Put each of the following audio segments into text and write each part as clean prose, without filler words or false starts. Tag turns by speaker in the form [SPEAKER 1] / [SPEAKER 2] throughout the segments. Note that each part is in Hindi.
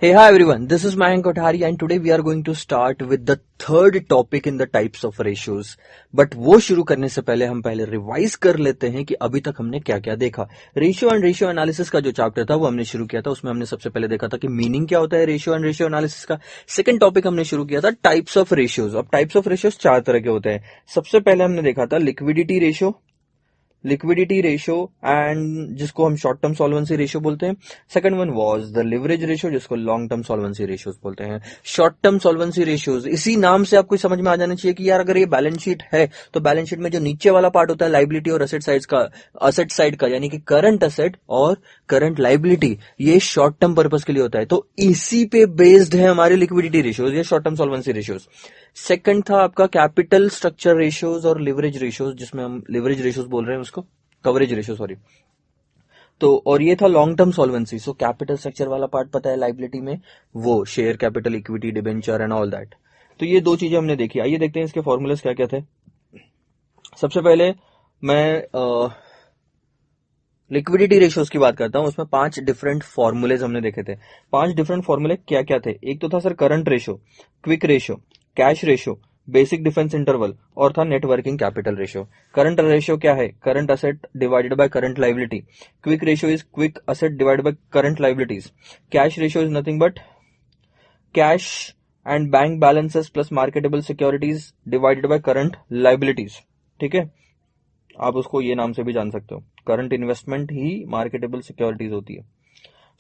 [SPEAKER 1] Hey, hi everyone. This is Mayank Kothari and today we are going to start with the third topic in the types of ratios. But वो शुरू करने से पहले हम पहले रिवाइज कर लेते हैं कि अभी तक हमने क्या क्या देखा। रेशियो एंड रेशियो एनालिसिस का जो चैप्टर था वो हमने शुरू किया था। उसमें हमने सबसे पहले देखा था कि मीनिंग क्या होता है रेशियो एंड रेशियो एनालिसिस का। सेकंड टॉपिक हमने शुरू किया था टाइप्स ऑफ रेशियोज। अब टाइप्स ऑफ रेशियोज चार तरह के होते हैं। सबसे पहले हमने देखा था लिक्विडिटी रेशियो एंड जिसको हम शॉर्ट टर्म सॉल्वेंसी रेशियो बोलते हैं। Second one was the leverage ratio जिसको लॉन्ग टर्म सॉल्वेंसी रेशियोज बोलते हैं। शॉर्ट टर्म सॉल्वेंसी रेशियोज इसी नाम से आपको समझ में आ जाना चाहिए कि यार अगर ये बैलेंस शीट है तो बैलेंस शीट में जो नीचे वाला पार्ट होता है लाइबिलिटी और असेट साइड का यानी कि करंट असेट और करंट लाइबिलिटी, ये शॉर्ट टर्म पर्पज के लिए होता है। तो इसी पे बेस्ड है हमारे लिक्विडिटी रेशियोज या short term solvency ratios. Second था आपका कैपिटल स्ट्रक्चर रेशियोज और लिवरेज रेशियोज, जिसमें हम लिवरेज रेशियोज बोल रहे हैं उसको, कवरेज रेशियो सॉरी। तो और ये था long term solvency. So capital structure वाला पार्ट पता है लाइबिलिटी में, वो share capital, equity, debenture and all that. तो ये दो चीजें हमने देखी। आइए देखते हैं इसके फॉर्मूलेस क्या क्या थे। सबसे पहले मैं लिक्विडिटी रेशियोज की बात करता हूं। उसमें 5 डिफरेंट फॉर्मूलेज हमने देखे थे। 5 डिफरेंट फॉर्मूले क्या क्या थे? एक तो था sir current ratio, quick ratio, cash ratio, basic defence interval और था net working capital ratio. Current ratio क्या है? Current asset divided by current liability. Quick ratio is quick asset divided by current liabilities. Cash ratio is nothing but cash and bank balances plus marketable securities divided by current liabilities. ठीक है, आप उसको ये नाम से भी जान सकते हो, करंट इन्वेस्टमेंट ही मार्केटेबल सिक्योरिटीज होती है।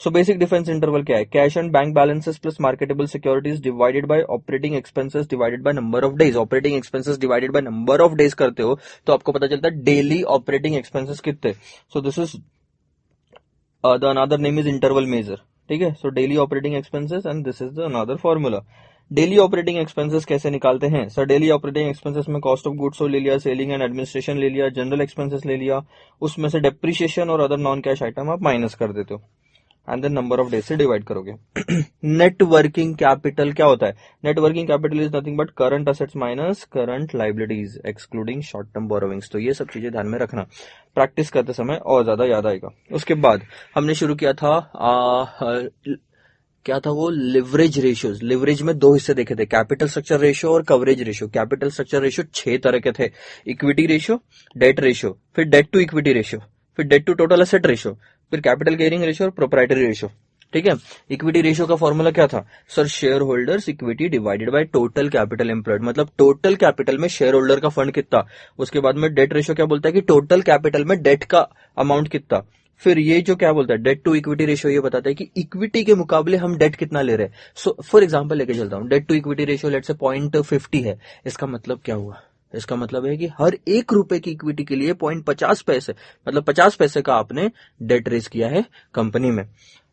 [SPEAKER 1] सो बेसिक डिफेंस इंटरवल क्या है? Cash and bank balances plus marketable securities divided bye operating expenses divided by number of days. Operating expenses divided by number of days करते हो तो आपको पता चलता है डेली ऑपरेटिंग एक्सपेंसेस कितने। So this is the another name is interval measure. ठीक है, so daily operating expenses and this is the another formula. Daily operating expenses कैसे निकालते हैं? सर डेली ऑपरेटिंग एक्सपेंसेस में कॉस्ट ऑफ गुड्स ले लिया, सेलिंग एंड एडमिनिस्ट्रेशन ले लिया, जनरल एक्सपेंसेस ले लिया, उसमें से डेप्रिसिएशन और अदर नॉन कैश आइटम आप माइनस कर देते हो and then number of days से डिवाइड करोगे। नेट वर्किंग कैपिटल क्या होता है? Net working capital is nothing but current assets minus current liabilities excluding short term borrowings. तो ये सब चीजें ध्यान में रखना, प्रैक्टिस करते समय और ज्यादा याद आएगा। उसके बाद हमने शुरू किया था क्या था वो? Leverage ratios. लिवरेज में दो हिस्से देखे थे, कैपिटल स्ट्रक्चर रेशियो और coverage ratio. Capital structure ratio 6 तरह के थे, इक्विटी रेशियो, डेट रेशियो, फिर डेट टू इक्विटी रेशियो, फिर debt to total asset ratio, फिर कैपिटल गेयरिंग रेशियो और प्रोप्राइटरी रेशियो। ठीक है, इक्विटी रेशियो का फॉर्मूला क्या था? Sir shareholders equity divided by total capital employed, मतलब टोटल कैपिटल में शेयर होल्डर का फंड कितना। उसके बाद में डेट रेशियो क्या बोलता है कि टोटल कैपिटल में डेट का अमाउंट कितना। फिर ये जो क्या बोलता है डेट टू इक्विटी रेशियो, ये बताता है कि इक्विटी के मुकाबले हम डेट कितना ले रहे हैं। सो फॉर एग्जांपल लेके चलता हूं, debt to equity ratio let say 0.50 है। इसका मतलब क्या हुआ? इसका मतलब है कि हर 1 रुपए की इक्विटी के लिए 0.50 पैसे, मतलब 50 पैसे का आपने डेट रेज किया है कंपनी में।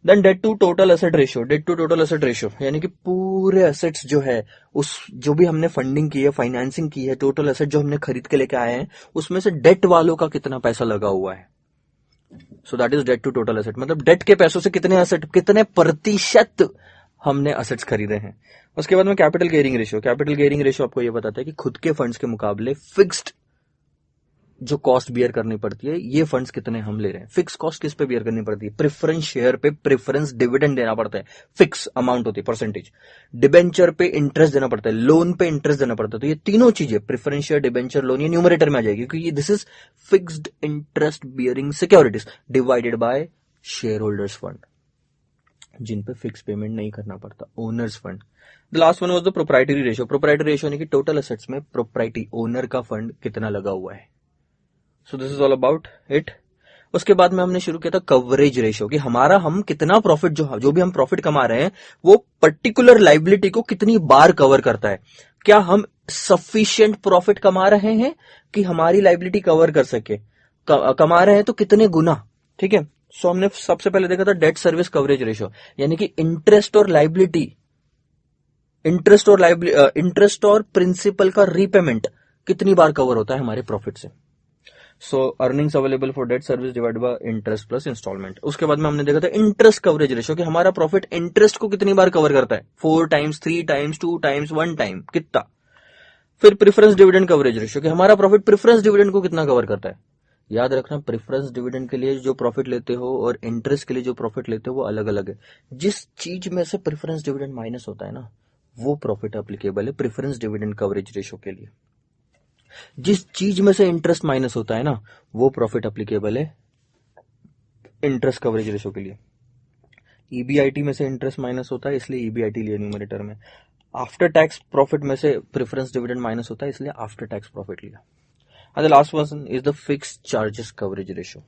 [SPEAKER 1] Then debt to total asset ratio, debt to total asset ratio यानी कि पूरे एसेट्स जो है, उस जो भी हमने फंडिंग की है, फाइनेंसिंग की है, टोटल एसेट जो हमने खरीद के लेके आए हैं, उसमें से डेट वालों का कितना पैसा लगा हुआ है। So that is debt to total asset, मतलब डेट के पैसों से कितने एसेट, कितने प्रतिशत हमने एसेट्स खरीदे हैं। उसके बाद में capital gearing ratio. Capital gearing ratio आपको ये बताता है कि खुद के फंड्स के मुकाबले फिक्स्ड जो कॉस्ट बियर करनी पड़ती है, ये फंड्स कितने हम ले रहे हैं। फिक्स कॉस्ट किस पे बियर करनी पड़ती है? प्रेफरेंस शेयर पे प्रेफरेंस डिविडेंड देना पड़ता है, फिक्स अमाउंट होती है परसेंटेज। डिबेंचर पे इंटरेस्ट देना पड़ता है, लोन पे इंटरेस्ट देना पड़ता है। तो ये तीनों चीजें प्रेफरेंस शेयर, डिबेंचर, लोन, ये न्यूमरेटर में आ जाएगी क्योंकि this is fixed interest bearing securities divided by share holders fund, जिन पे फिक्स पेमेंट नहीं करना पड़ता, owners fund. The last one was the proprietary ratio. Proprietary ratio यानी कि टोटल एसेट्स में प्रोप्राइटी ओनर का फंड कितना लगा हुआ है। So this is all about it. उसके बाद में हमने शुरू किया था कवरेज रेशियो कि हम कितना प्रॉफिट, जो भी हम प्रॉफिट कमा रहे हैं वो पर्टिकुलर लाइबिलिटी को कितनी बार कवर करता है। क्या हम सफिशिएंट प्रॉफिट कमा रहे हैं कि हमारी लाइबिलिटी कवर कर सके, कमा रहे हैं तो कितने गुना। ठीक है, सो हमने सबसे पहले देखा था डेट सर्विस कवरेज रेशियो यानी कि इंटरेस्ट और प्रिंसिपल का रीपेमेंट कितनी बार कवर होता है हमारे प्रॉफिट से। So earnings available for debt service divide by interest plus instalment. उसके बाद में हमने देखा था इंटरेस्ट कवरेज रेशियो कि हमारा प्रॉफिट इंटरेस्ट को कितनी बार कवर करता है, 4 टाइम्स, 3 टाइम्स, 2 टाइम्स, 1 टाइम, कितना। फिर प्रेफरेंस डिविडेंड कवरेज रेशियो कि हमारा प्रॉफिट प्रेफरेंस डिविडेंड को कितना कवर करता है। याद रखना, प्रेफरेंस डिविडेंड के लिए जो प्रॉफिट लेते हो और इंटरेस्ट के लिए जो प्रॉफिट लेते हो वो अलग अलग है। जिस चीज में से प्रेफरेंस डिविडेंड माइनस होता है ना, वो प्रॉफिट एप्लीकेबल है प्रेफरेंस डिविडेंड कवरेज रेशो के लिए। जिस चीज में से इंटरेस्ट माइनस होता है ना, वो प्रॉफिट एप्लीकेबल है इंटरेस्ट कवरेज रेशो के लिए। ईबीआईटी में से इंटरेस्ट माइनस होता है, इसलिए ईबीआईटी लिया न्यूमरेटर में। आफ्टर टैक्स प्रॉफिट में से प्रेफरेंस डिविडेंड माइनस होता है, इसलिए आफ्टर टैक्स प्रॉफिट लिया। And the last one is the fixed charges coverage ratio,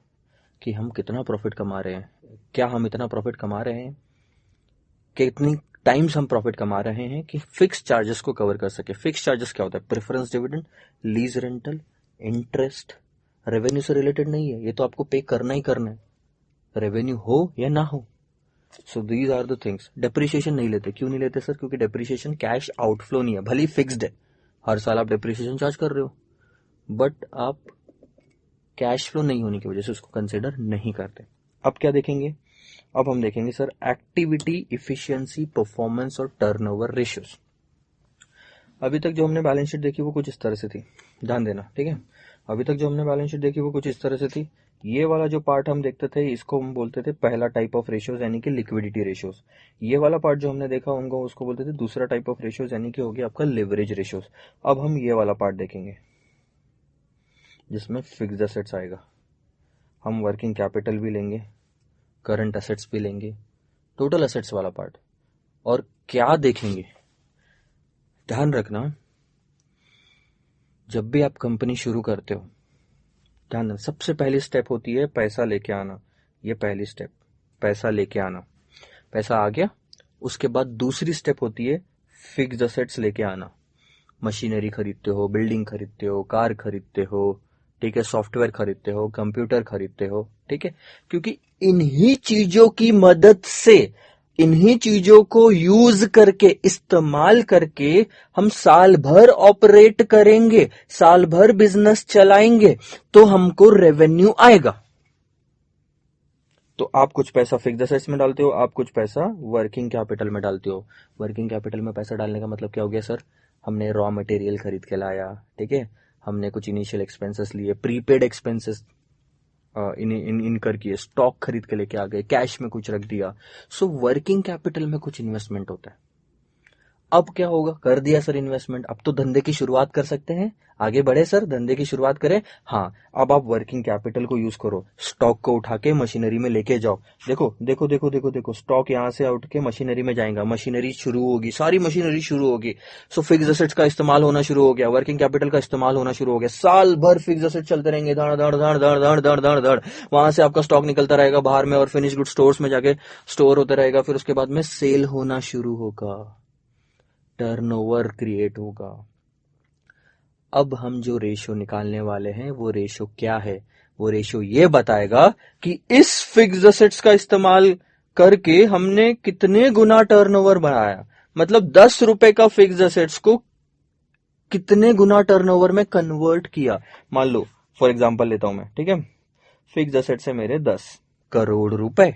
[SPEAKER 1] कि हम कितना प्रॉफिट कमा रहे हैं, क्या हम इतना प्रॉफिट कमा रहे हैं, कितनी टाइम्स हम प्रॉफिट कमा रहे हैं कि फिक्स चार्जेस को कवर कर सके। फिक्स चार्जेस क्या होता है? Preference dividend, lease rental, interest. Revenue से रिलेटेड नहीं है, ये तो आपको पे करना ही करना है, रेवेन्यू हो या ना हो। So these are the things. Depreciation नहीं लेते। क्यों नहीं लेते सर? क्योंकि डेप्रिसिएशन कैश आउटफ्लो नहीं है, भले फिक्स्ड है, हर साल आप डेप्रिसिएशन चार्ज कर रहे हो, बट आप कैश फ्लो नहीं होने की वजह से उसको कंसिडर नहीं करते। अब क्या देखेंगे? अब हम देखेंगे सर एक्टिविटी इफिशियंसी, परफॉर्मेंस और टर्नओवर रेशियोज। अभी तक जो हमने बैलेंस शीट देखी वो कुछ इस तरह से थी, ध्यान देना, ठीक है। अभी तक जो हमने बैलेंस शीट देखी वो कुछ इस तरह से थी। ये वाला जो पार्ट हम देखते थे इसको हम बोलते थे पहला टाइप ऑफ रेशियोज, यानी कि लिक्विडिटी रेशियोज। ये वाला पार्ट जो हमने देखा उनको उसको बोलते थे दूसरा टाइप ऑफ रेशियोज, यानी कि हो गया आपका लिवरेज रेशियोज। अब हम ये वाला पार्ट देखेंगे जिसमें फिक्स्ड एसेट्स आएगा। हम वर्किंग कैपिटल भी लेंगे, करंट एसेट्स भी लेंगे, टोटल एसेट्स वाला पार्ट। और क्या देखेंगे? ध्यान रखना, जब भी आप कंपनी शुरू करते हो, ध्यान रखना, सबसे पहली स्टेप होती है पैसा लेके आना। ये पहली स्टेप, पैसा लेके आना। पैसा आ गया, उसके बाद दूसरी स्टेप होती है फिक्स्ड एसेट्स लेके आना। मशीनरी खरीदते हो, बिल्डिंग खरीदते हो, कार खरीदते हो, ठीक है, सॉफ्टवेयर खरीदते हो, कंप्यूटर खरीदते हो, ठीक है। क्योंकि इन्हीं चीजों की मदद से, इन्हीं चीजों को यूज करके, इस्तेमाल करके हम साल भर ऑपरेट करेंगे, साल भर बिजनेस चलाएंगे, तो हमको रेवेन्यू आएगा। तो आप कुछ पैसा फिक्स्ड एसेट्स में डालते हो, आप कुछ पैसा वर्किंग कैपिटल में डालते हो। वर्किंग कैपिटल में पैसा डालने का मतलब क्या हो गया सर? हमने रॉ मटेरियल खरीद के लाया, ठीक है, हमने कुछ इनिशियल एक्सपेंसेस लिए, प्रीपेड एक्सपेंसेस इनकर किए, स्टॉक खरीद के लेके आ गए, कैश में कुछ रख दिया। सो वर्किंग कैपिटल में कुछ इन्वेस्टमेंट होता है। अब क्या होगा? कर दिया सर इन्वेस्टमेंट, अब तो धंधे की शुरुआत कर सकते हैं, आगे बढ़े सर, धंधे की शुरुआत करें। हाँ, अब आप वर्किंग कैपिटल को यूज करो, स्टॉक को उठा के मशीनरी में लेके जाओ। देखो देखो देखो देखो देखो, स्टॉक यहां से उठ के मशीनरी में जाएगा, मशीनरी शुरू होगी, सारी मशीनरी शुरू होगी। सो फिक्स्ड एसेट्स का इस्तेमाल होना शुरू हो गया, वर्किंग कैपिटल का इस्तेमाल होना शुरू हो गया। साल भर फिक्स्ड एसेट चलते रहेंगे, धड़ धड़ धड़ धड़ धड़ धड़ धड़ धड़। वहां से आपका स्टॉक निकलता रहेगा बाहर में और फिनिश गुड स्टोर्स में जाके स्टोर होता रहेगा। फिर उसके बाद में सेल होना शुरू होगा, टर्नओवर क्रिएट होगा। अब हम जो रेशियो निकालने वाले हैं वो रेशियो क्या है? वो रेशियो ये बताएगा कि इस फिक्स्ड एसेट्स का इस्तेमाल करके हमने कितने गुना टर्नओवर बढ़ाया। मतलब 10 रुपए का फिक्स्ड एसेट्स को कितने गुना टर्नओवर में कन्वर्ट किया। मान लो फॉर एग्जांपल लेता हूं मैं, ठीक है, फिक्स्ड एसेट्स है मेरे 10 करोड़ रुपए,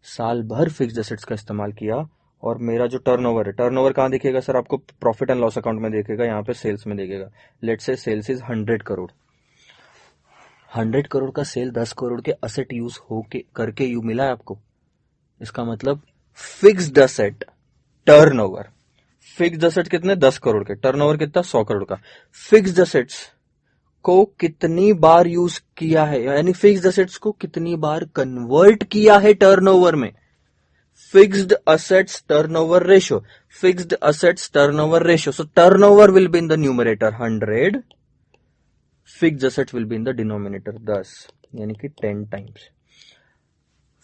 [SPEAKER 1] साल भर फिक्स्ड एसेट्स का इस्तेमाल किया, और मेरा जो टर्नओवर है, टर्नओवर कहां दिखेगा सर? आपको प्रॉफिट एंड लॉस अकाउंट में दिखेगा, यहां पे सेल्स में दिखेगा। Let's say sales is 100 crore. 100 crore का सेल 10 करोड़ के असेट यूज होके करके यू मिला है आपको। इसका मतलब fixed asset turnover, fixed asset कितने? 10 करोड़ के, टर्नओवर कितना? 100 करोड़ का। फिक्स्ड एसेट्स को कितनी बार यूज किया है, यानी फिक्स्ड एसेट्स को कितनी बार कन्वर्ट किया है टर्नओवर में। Fixed assets turnover ratio. Fixed assets turnover ratio. So turnover will be in the numerator 100. Fixed assets will be in the denominator 10, यानी कि 10 times.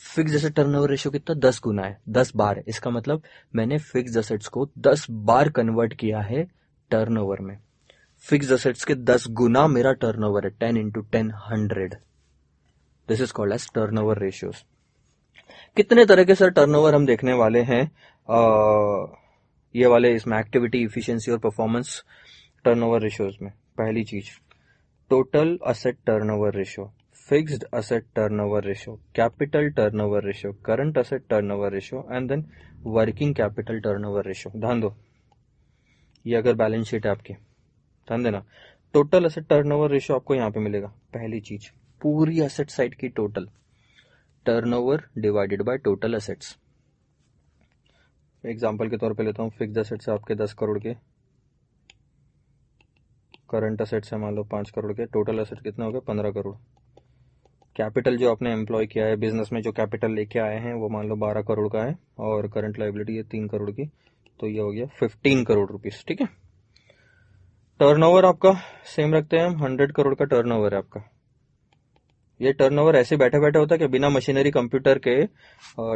[SPEAKER 1] Fixed asset turnover ratio कितना? 10 गुना है, 10 बार है। इसका मतलब मैंने फिक्स्ड एसेट्स को 10 बार कन्वर्ट किया है टर्नओवर में। फिक्स्ड एसेट्स के 10 गुना मेरा टर्नओवर है, 10 into 10 100. This is called as turnover ratios. कितने तरह के सर टर्नओवर हम देखने वाले हैं ये वाले इसमें एक्टिविटी इफिशिएंसी और परफॉर्मेंस टर्नओवर रेशियोज में? पहली चीज total asset turnover ratio, fixed asset turnover ratio, capital turnover ratio, current asset turnover ratio and then working capital turnover ratio. ध्यान दो, ये अगर बैलेंस शीट है आपकी, ध्यान देना, टोटल एसेट टर्नओवर रेशियो आपको यहाँ पे मिलेगा। पहली चीज, पूरी एसेट साइड की total, turnover divided by total assets. Example के तौर पे लेता हूँ, फिक्स्ड एसेट्स है आपके 10 करोड़ के, करंट एसेट्स है मान लो 5 करोड़ के, टोटल एसेट कितना हो गया 15 करोड़। कैपिटल जो आपने एम्प्लॉय किया है बिजनेस में, जो कैपिटल लेके आए हैं वो मान लो 12 करोड़ का है, और करंट लायबिलिटी है 3 करोड़ की, तो ये हो गया 15 करोड़ रुपीस। ठीक है। टर्नओवर आपका सेम रखते हैं हम, 100 करोड़ का टर्नओवर है आपका। ये टर्नओवर ऐसे बैठे बैठे होता है कि बिना मशीनरी कंप्यूटर के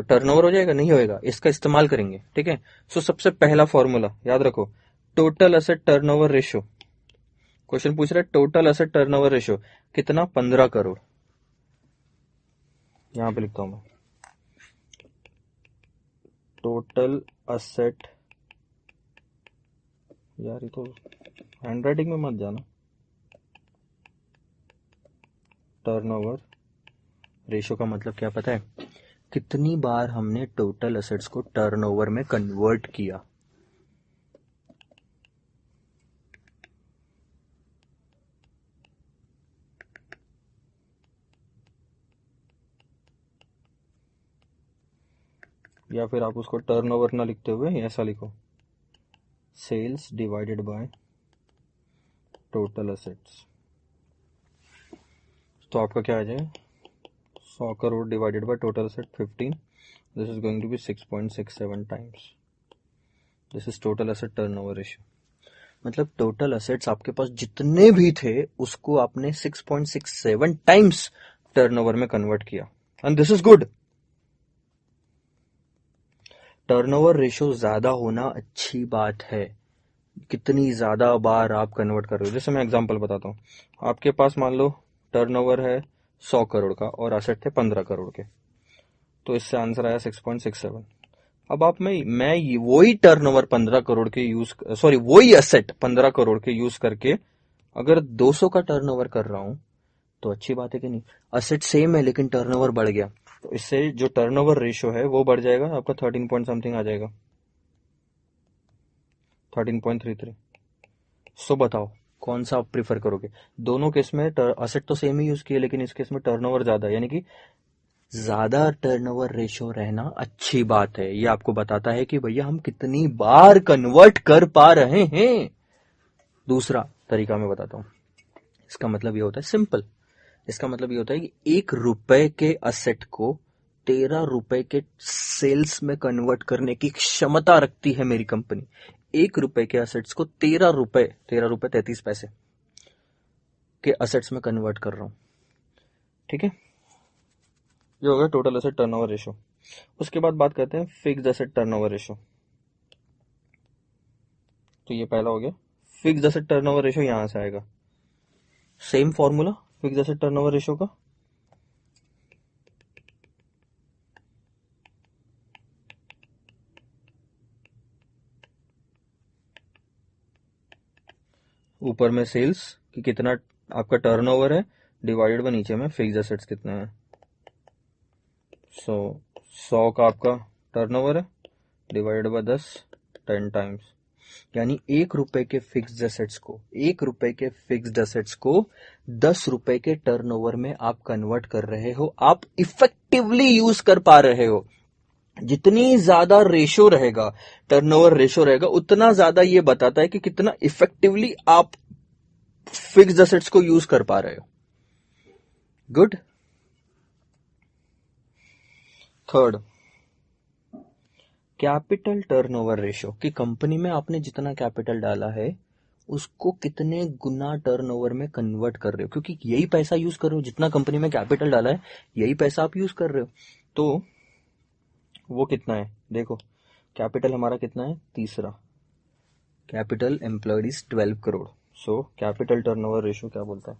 [SPEAKER 1] टर्नओवर हो जाएगा? नहीं होएगा, इसका इस्तेमाल करेंगे। ठीक है। सो सबसे पहला फॉर्मूला याद रखो, total asset turnover ratio. Question पूछ रहा है टोटल एसेट टर्नओवर रेशियो कितना, 15 करोड़। यहां पे लिखता हूं मैं, टोटल एसेट, यार ये तो हैंडराइटिंग में मत जाना, टर्नओवर रेशियो का मतलब क्या पता है? कितनी बार हमने टोटल एसेट्स को टर्नओवर में कन्वर्ट किया। या फिर आप उसको टर्नओवर ना लिखते हुए ऐसा लिखो, sales divided by total assets. तो आपका क्या आ जाएगा, 100 crore divided by total asset 15, this is going to be 6.67 times. This is total asset turnover ratio. मतलब टोटल एसेट्स आपके पास जितने भी थे उसको आपने 6.67 टाइम्स टर्नओवर में कन्वर्ट किया, and this is good. Turnover ratio ज्यादा होना अच्छी बात है। कितनी ज्यादा बार आप कन्वर्ट कर रहे हो। जैसे मैं एग्जांपल बताता हूँ, आपके पास मान लो टर्नओवर है 100 करोड़ का और एसेट थे 15 करोड़ के, तो इससे आंसर आया 6.67। अब आप मैं वही टर्नओवर 15 करोड़ के यूज, सॉरी वही एसेट 15 करोड़ के यूज करके अगर 200 का टर्नओवर कर रहा हूं तो अच्छी बात है कि नहीं? एसेट सेम है लेकिन टर्नओवर बढ़ गया, तो इससे जो टर्नओवर रेशियो है वो बढ़ जाएगा, आपका 13 पॉइंट समथिंग आ जाएगा, 13.33। सो बताओ कौन सा आप प्रीफर करोगे? दोनों केस में एसेट तो सेम ही यूज किए, लेकिन इस केस में टर्नओवर ज्यादा है, यानी कि ज्यादा टर्नओवर रेशियो रहना अच्छी बात है। ये आपको बताता है कि भैया हम कितनी बार कन्वर्ट कर पा रहे हैं। दूसरा तरीका मैं बताता हूं, इसका मतलब ये होता है सिंपल, इसका मतलब ये होता है कि 1 रुपए के असेट को 13 रुपए के सेल्स में कन्वर्ट करने की क्षमता रखती है मेरी कंपनी। 1 रुपए के असेट्स को 13 रुपए, 13 रुपए 33 पैसे के असेट्स में कन्वर्ट कर रहा हूं। ठीक है, ये होगा टोटल एसेट टर्नओवर रेशियो। उसके बाद बात करते हैं फिक्स्ड एसेट टर्नओवर रेशियो। तो ये पहला हो गया, फिक्स्ड एसेट टर्नओवर रेशियो यहां से आएगा, same formula fixed asset turnover ratio का। ऊपर में सेल्स कि कितना आपका टर्नओवर है, डिवाइडेड बाय नीचे में फिक्स्ड एसेट्स कितना है। सो 100 का आपका टर्नओवर है, डिवाइडेड बाय 10, 10 टाइम्स, यानी 1 रुपए के फिक्स्ड एसेट्स को, 1 रुपए के फिक्स्ड एसेट्स को 10 रुपए के टर्नओवर में आप कन्वर्ट कर रहे हो, आप इफेक्टिवली यूज कर पा रहे हो। जितनी ज्यादा रेशो रहेगा, टर्नओवर रेशो रहेगा, उतना ज्यादा ये बताता है कि कितना इफेक्टिवली आप फिक्स्ड एसेट्स को यूज कर पा रहे हो। Good. Third, capital turnover ratio, कि कंपनी में आपने जितना कैपिटल डाला है उसको कितने गुना टर्नओवर में कन्वर्ट कर रहे हो, क्योंकि यही पैसा यूज कर रहे हो, जितना कंपनी में कैपिटल डाला है यही पैसा आप यूज कर रहे हो। तो वो कितना है देखो, कैपिटल हमारा कितना है, तीसरा, capital employed is 12 crore. So capital turnover ratio क्या बोलता है,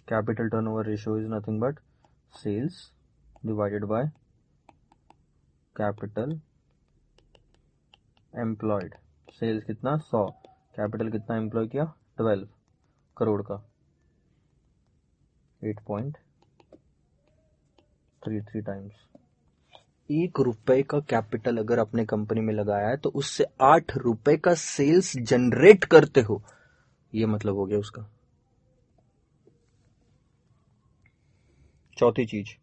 [SPEAKER 1] capital turnover ratio is nothing but sales divided by capital employed. Sales कितना 100, कैपिटल कितना एम्प्लॉय किया 12 करोड़ का, 8.8। 3 टाइम्स। 1 रुपए का कैपिटल अगर अपने कंपनी में लगाया है तो उससे 8 रुपए का सेल्स जनरेट करते हो, ये मतलब हो गया उसका। चौथी चीज,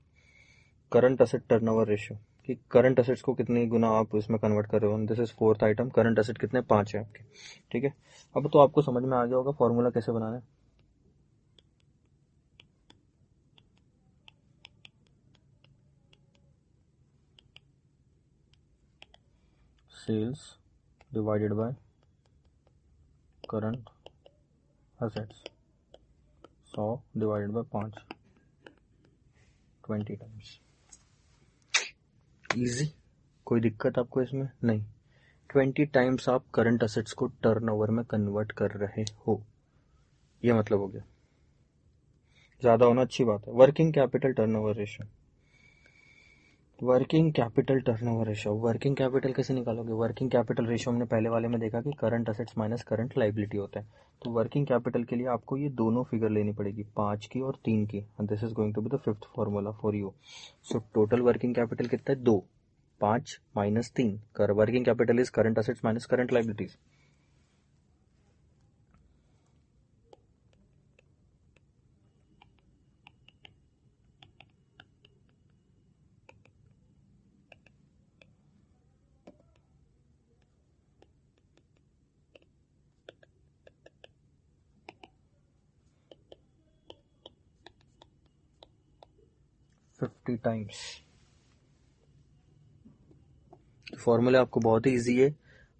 [SPEAKER 1] करंट असेट टर्नओवर रेशियो, कि करंट असेट्स को कितनी गुना आप इसमें कन्वर्ट कर रहे हो। This is 4th item. Current asset कितने, 5 है आपके, ठीक है। अब तो आपको समझ में आ गया होगा फॉर्मूला कैसे बनाना है। Sales divided by current assets, 100 divided by 5, 20 times. Easy, कोई दिक्कत आपको इसमें नहीं। 20 टाइम्स आप करंट असेट्स को टर्नओवर में कन्वर्ट कर रहे हो, ये मतलब हो गया। ज्यादा होना अच्छी बात है। Working capital turnover ratio, working capital turnover ratio, working capital कैसे निकालोगे। वर्किंग कैपिटल रेशियो हमने पहले वाले में देखा कि current assets minus current liability होता है। तो वर्किंग कैपिटल के लिए आपको ये दोनों फिगर लेनी पड़ेगी, 5 की और 3 की, and this is going to be the 5th formula for you. So total working capital कितना है, 2, 5 minus 3। Working capital is current assets minus current liabilities. Fifty times. Formula आपको बहुत ही इजी है।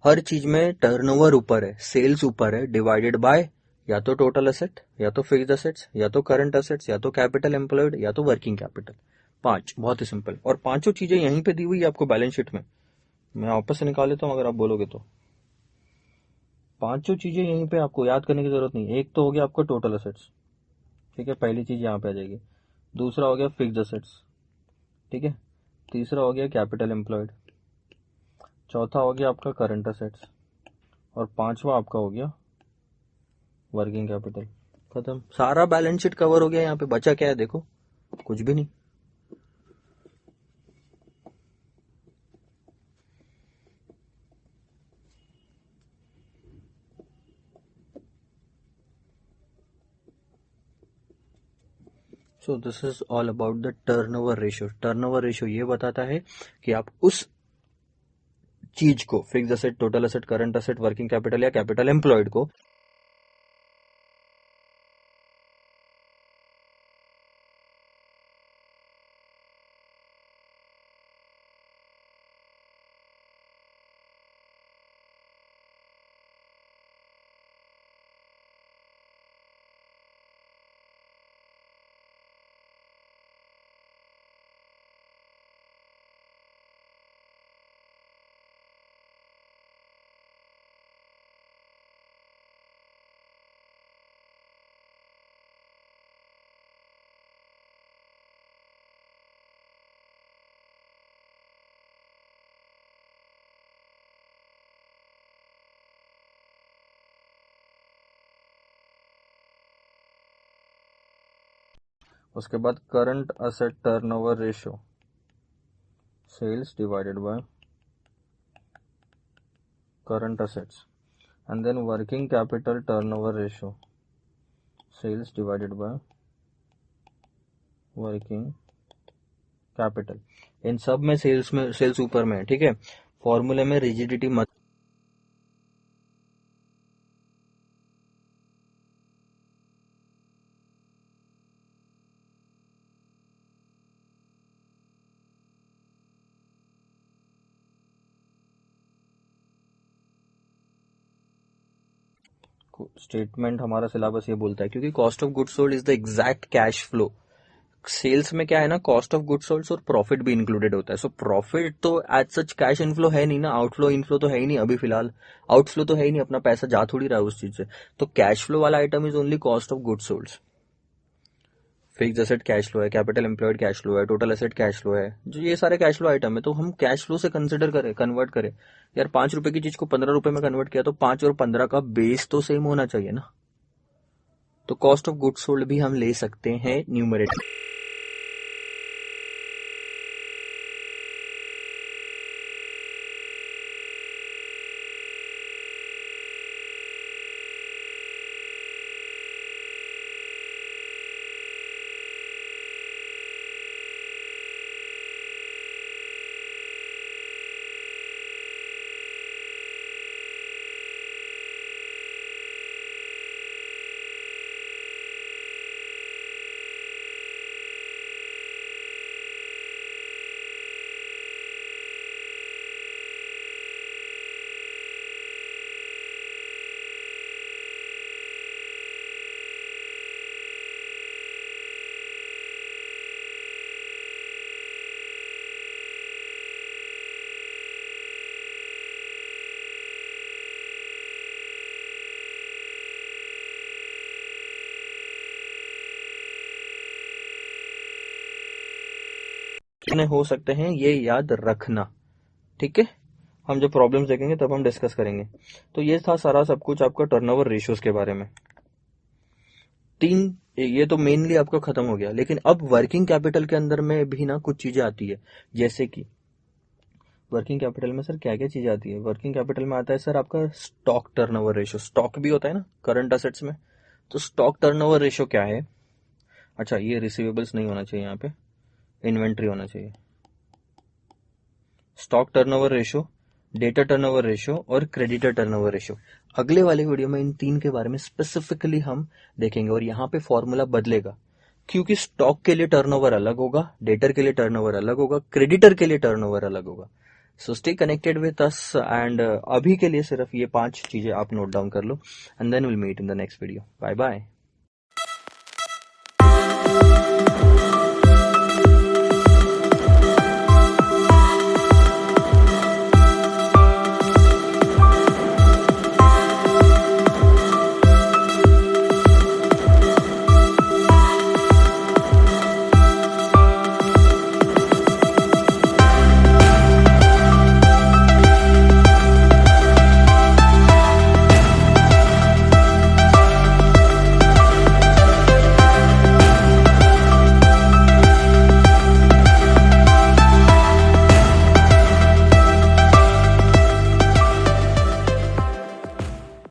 [SPEAKER 1] हर चीज में टर्नओवर ऊपर है, सेल्स ऊपर है, डिवाइडेड बाय या तो टोटल असेट, या तो फिक्स्ड असेट्स, या तो करंट असेट्स, या तो कैपिटल एम्प्लॉयड, या तो वर्किंग कैपिटल। 5, बहुत ही सिंपल। और पांचों चीजें यहीं पे दी हुई है आपको बैलेंस शीट में। मैं वापस से निकाल लेता हूं अगर आप बोलोगे तो। पांचों चीजें यहीं पे, आपको याद करने की जरूरत नहीं। एक तो हो गया आपका टोटल असेट्स, ठीक है, पहली चीज यहाँ पे आ जाएगी। दूसरा हो गया फिक्स्ड असेट्स, ठीक है। तीसरा हो गया कैपिटल एम्प्लॉयड। चौथा हो गया आपका करंट असेट्स। और पांचवा आपका हो गया वर्किंग कैपिटल। खत्म, सारा बैलेंस शीट कवर हो गया। यहाँ पे बचा क्या है देखो, कुछ भी नहीं। So this is all about the turnover ratio. Turnover ratio ये बताता है कि आप उस चीज को, fixed asset, total asset, current asset, working capital या कैपिटल एम्प्लॉयड को, उसके बाद current asset turnover ratio, sales divided by current assets, and then working capital turnover ratio, sales divided by working capital. इन सब में सेल्स ऊपर में है, ठीक है। फॉर्मूले में रिजिडिटी मत, स्टेटमेंट हमारा सिलेबस ये बोलता है, क्योंकि cost of goods sold is the exact cash flow. Sales में क्या है ना, कॉस्ट ऑफ गुड्स सोल्ड और प्रॉफिट भी इंक्लूडेड होता है। सो प्रॉफिट तो एज सच कैश इनफ्लो है नहीं ना, आउटफ्लो इनफ्लो तो है ही नहीं अभी फिलहाल, आउटफ्लो तो है ही नहीं, अपना पैसा जा थोड़ी रहा है उस चीज से। तो कैश फ्लो वाला item is only cost of goods sold. Fixed asset cash flow है, कैपिटल एम्प्लॉयड कैश फ्लो है, टोटल एसेट कैश फ्लो है, जो ये सारे कैश फ्लो आइटम है। तो हम कैश फ्लो से कंसिडर करें, कन्वर्ट करें। यार 5 रुपए की चीज को 15 रुपए में कन्वर्ट किया तो 5 और 15 का बेस तो सेम होना चाहिए ना। तो कॉस्ट ऑफ गुड्स सोल्ड भी हम ले सकते हैं न्यूमरेटर। कितने हो सकते हैं ये याद रखना, ठीक है। हम जब प्रॉब्लम्स देखेंगे तब हम डिस्कस करेंगे। तो ये था सारा सब कुछ आपका टर्नओवर रेशियोज के बारे में। ये तो मेनली आपका खत्म हो गया, लेकिन अब वर्किंग कैपिटल के अंदर में भी ना कुछ चीजें आती है, जैसे कि वर्किंग कैपिटल में सर क्या क्या चीजें आती है। वर्किंग कैपिटल में आता है सर आपका स्टॉक टर्नओवर रेशियो। स्टॉक भी होता है ना करंट असेट्स में, तो स्टॉक टर्नओवर रेशियो क्या है। अच्छा, ये रिसीवेबल्स नहीं होना चाहिए, यहाँ पे इन्वेंट्री होना चाहिए। Stock turnover ratio, data turnover ratio और क्रेडिटर टर्नओवर रेशियो। अगले वाले वीडियो में इन तीन के बारे में स्पेसिफिकली हम देखेंगे, और यहाँ पे फॉर्मूला बदलेगा, क्योंकि स्टॉक के लिए टर्नओवर अलग होगा, डेटर के लिए टर्नओवर अलग होगा, क्रेडिटर के लिए टर्नओवर अलग होगा। So stay connected with us, and अभी के लिए सिर्फ ये 5 चीजें आप नोट डाउन कर लो, and then will meet in the next video. Bye bye.